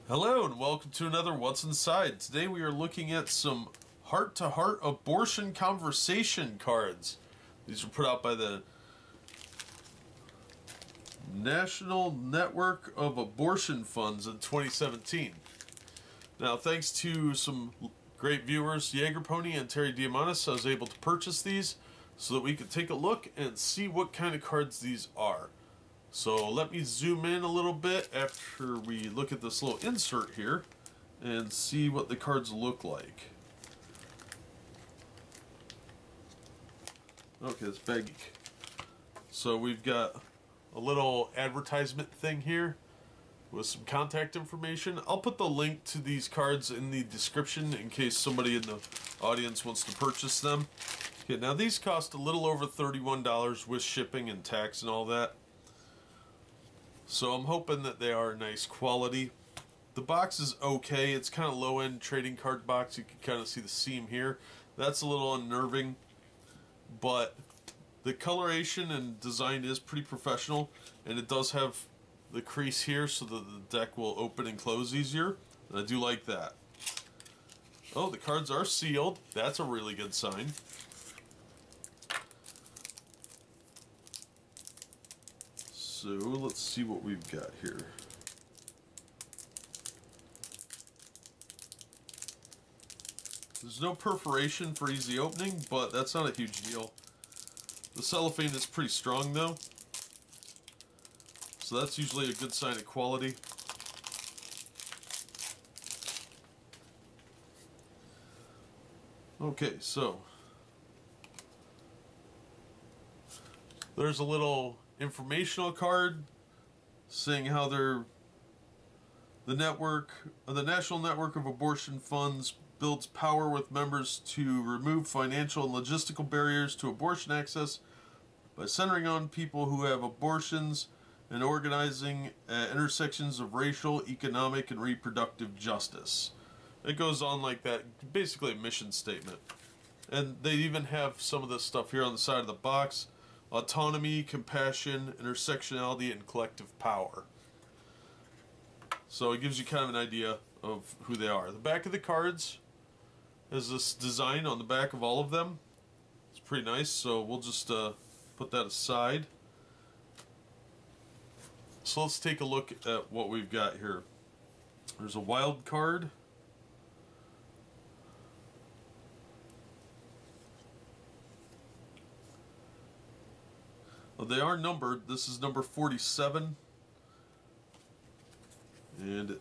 Hello and welcome to another What's Inside. Today we are looking at some heart-to-heart abortion conversation cards. These were put out by the National Network of Abortion Funds in 2017. Now, thanks to some great viewers, Jaeger Pony and Terry Diamandis, I was able to purchase these so that we could take a look and see what kind of cards these are. So let me zoom in a little bit after we look at this little insert here and see what the cards look like. Okay, it's baggy. So we've got a little advertisement thing here with some contact information. I'll put the link to these cards in the description in case somebody in the audience wants to purchase them. Okay, now these cost a little over $31 with shipping and tax and all that. So I'm hoping that they are nice quality. The box is okay. It's kind of low-end trading card box. You can kind of see the seam here. That's a little unnerving, but the coloration and design is pretty professional, and it does have the crease here so that the deck will open and close easier, and I do like that. Oh, the cards are sealed. That's a really good sign. So let's see what we've got here. There's no perforation for easy opening, but that's not a huge deal. The cellophane is pretty strong though, so that's usually a good sign of quality. Okay, so there's a little informational card saying how the National Network of Abortion Funds builds power with members to remove financial and logistical barriers to abortion access by centering on people who have abortions and organizing at intersections of racial, economic, and reproductive justice. It goes on like that, basically a mission statement. And they even have some of this stuff here on the side of the box. Autonomy, compassion, intersectionality, and collective power. So it gives you kind of an idea of who they are. The back of the cards has this design on the back of all of them. It's pretty nice, so we'll just put that aside. So let's take a look at what we've got here. There's a wild card. Well, they are numbered. This is number 47. And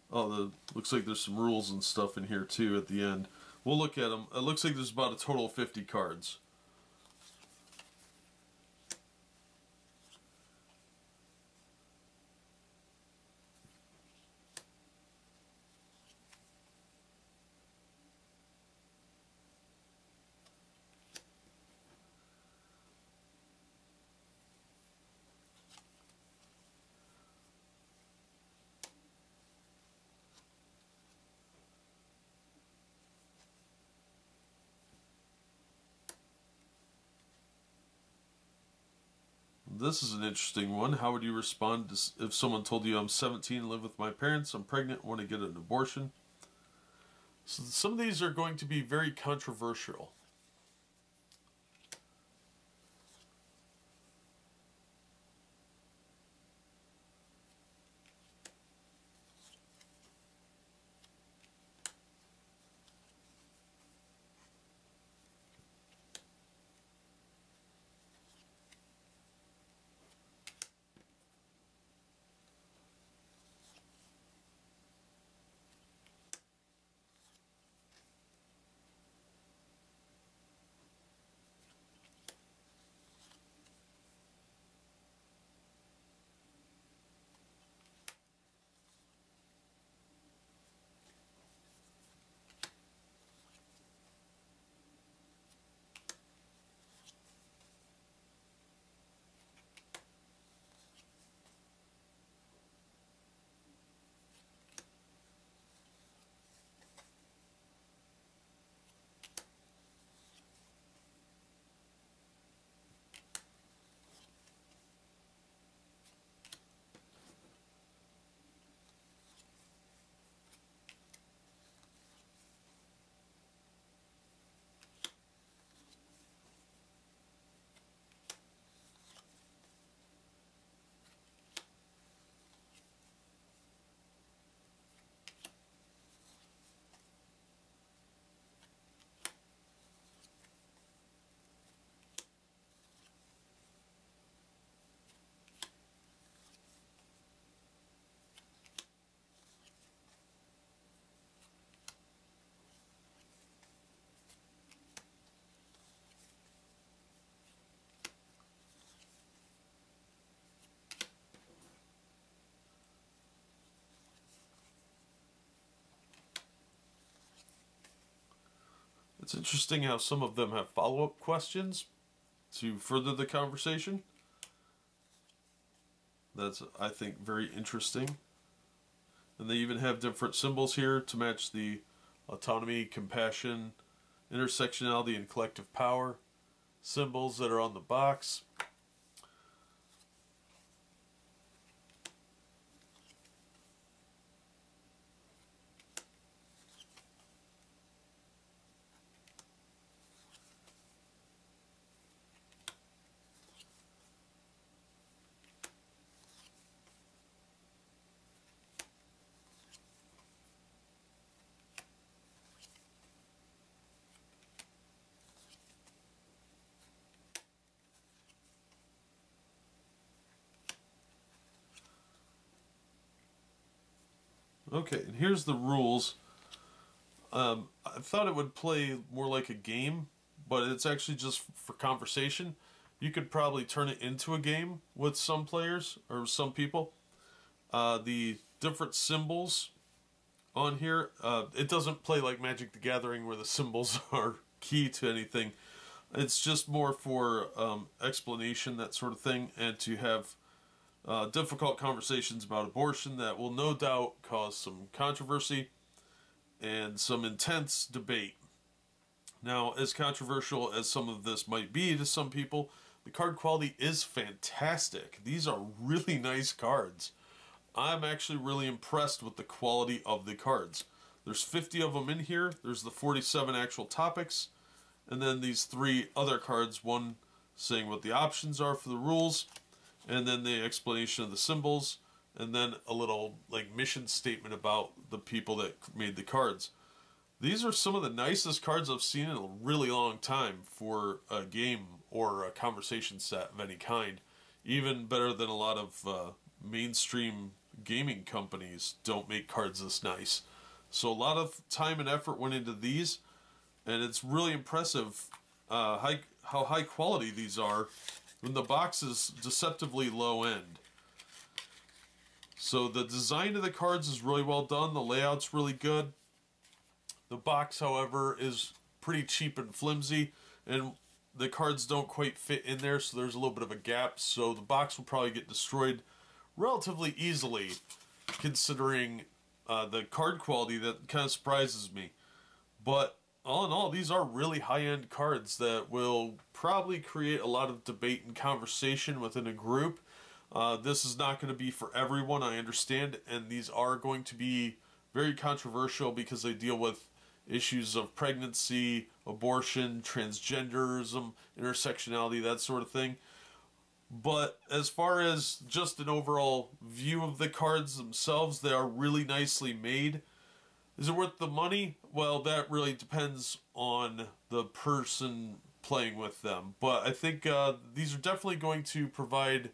looks like there's some rules and stuff in here too at the end. We'll look at them. It looks like there's about a total of 50 cards. This is an interesting one. How would you respond if someone told you, I'm 17, live with my parents, I'm pregnant, want to get an abortion? So some of these are going to be very controversial. It's interesting how some of them have follow-up questions to further the conversation. That's, I think, very interesting. And they even have different symbols here to match the autonomy, compassion, intersectionality, and collective power symbols that are on the box. Okay, and here's the rules. I thought it would play more like a game, but it's actually just for conversation. You could probably turn it into a game with some players or some people. The different symbols on here, it doesn't play like Magic the Gathering where the symbols are key to anything. It's just more for explanation, that sort of thing, and to have difficult conversations about abortion that will no doubt cause some controversy and some intense debate. Now, as controversial as some of this might be to some people, the card quality is fantastic. These are really nice cards. I'm actually really impressed with the quality of the cards. There's 50 of them in here. There's the 47 actual topics, and then these 3 other cards, one saying what the options are for the rules, and then the explanation of the symbols, and then a little like mission statement about the people that made the cards. These are some of the nicest cards I've seen in a really long time for a game or a conversation set of any kind. Even better than a lot of mainstream gaming companies don't make cards this nice. So a lot of time and effort went into these, and it's really impressive how high quality these are when the box is deceptively low end. So the design of the cards is really well done. The layout's really good. The box, however, is pretty cheap and flimsy, and the cards don't quite fit in there, so there's a little bit of a gap. So the box will probably get destroyed relatively easily, considering the card quality. That kind of surprises me. But all in all, these are really high-end cards that will probably create a lot of debate and conversation within a group. This is not going to be for everyone, I understand, and these are going to be very controversial because they deal with issues of pregnancy, abortion, transgenderism, intersectionality, that sort of thing. But as far as just an overall view of the cards themselves, they are really nicely made. Is it worth the money? Well, that really depends on the person playing with them. But I think these are definitely going to provide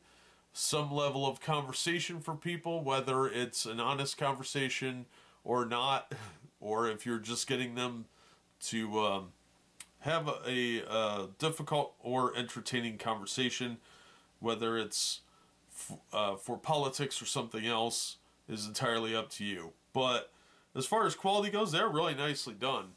some level of conversation for people, whether it's an honest conversation or not, or if you're just getting them to have a difficult or entertaining conversation, whether it's for politics or something else, is entirely up to you. But as far as quality goes, they're really nicely done.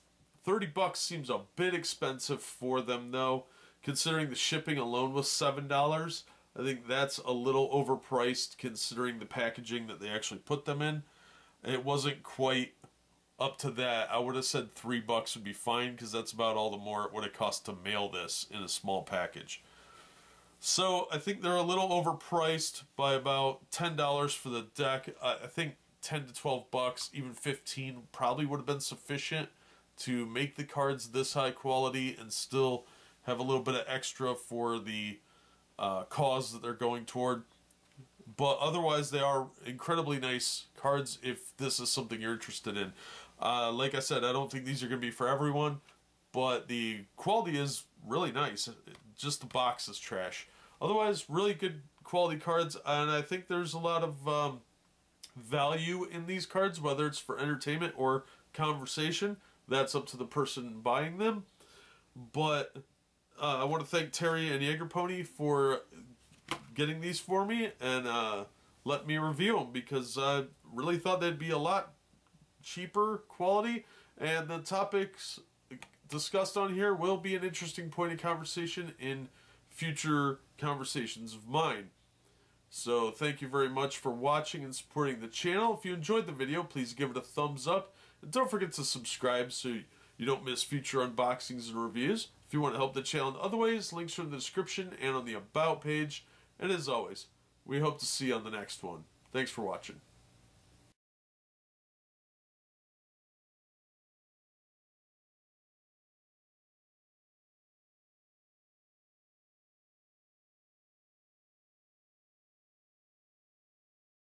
$30 seems a bit expensive for them, though, considering the shipping alone was $7. I think that's a little overpriced considering the packaging that they actually put them in. It wasn't quite up to that. I would have said $3 would be fine because that's about all the more it would have cost to mail this in a small package. So I think they're a little overpriced by about $10 for the deck. I think 10 to 12 bucks, even 15 probably would have been sufficient to make the cards this high quality and still have a little bit of extra for the cause that they're going toward. But otherwise, they are incredibly nice cards if this is something you're interested in. Like I said, I don't think these are going to be for everyone, but the quality is really nice. Just the box is trash. Otherwise, really good quality cards, and I think there's a lot of value in these cards, whether it's for entertainment or conversation. That's up to the person buying them. But I want to thank Terry and Jägerpony for getting these for me and let me review them, because I really thought they'd be a lot cheaper quality, and the topics discussed on here will be an interesting point of conversation in future conversations of mine. So thank you very much for watching and supporting the channel. If you enjoyed the video, please give it a thumbs up. And don't forget to subscribe so you don't miss future unboxings and reviews. If you want to help the channel in other ways, links are in the description and on the About page. And as always, we hope to see you on the next one. Thanks for watching.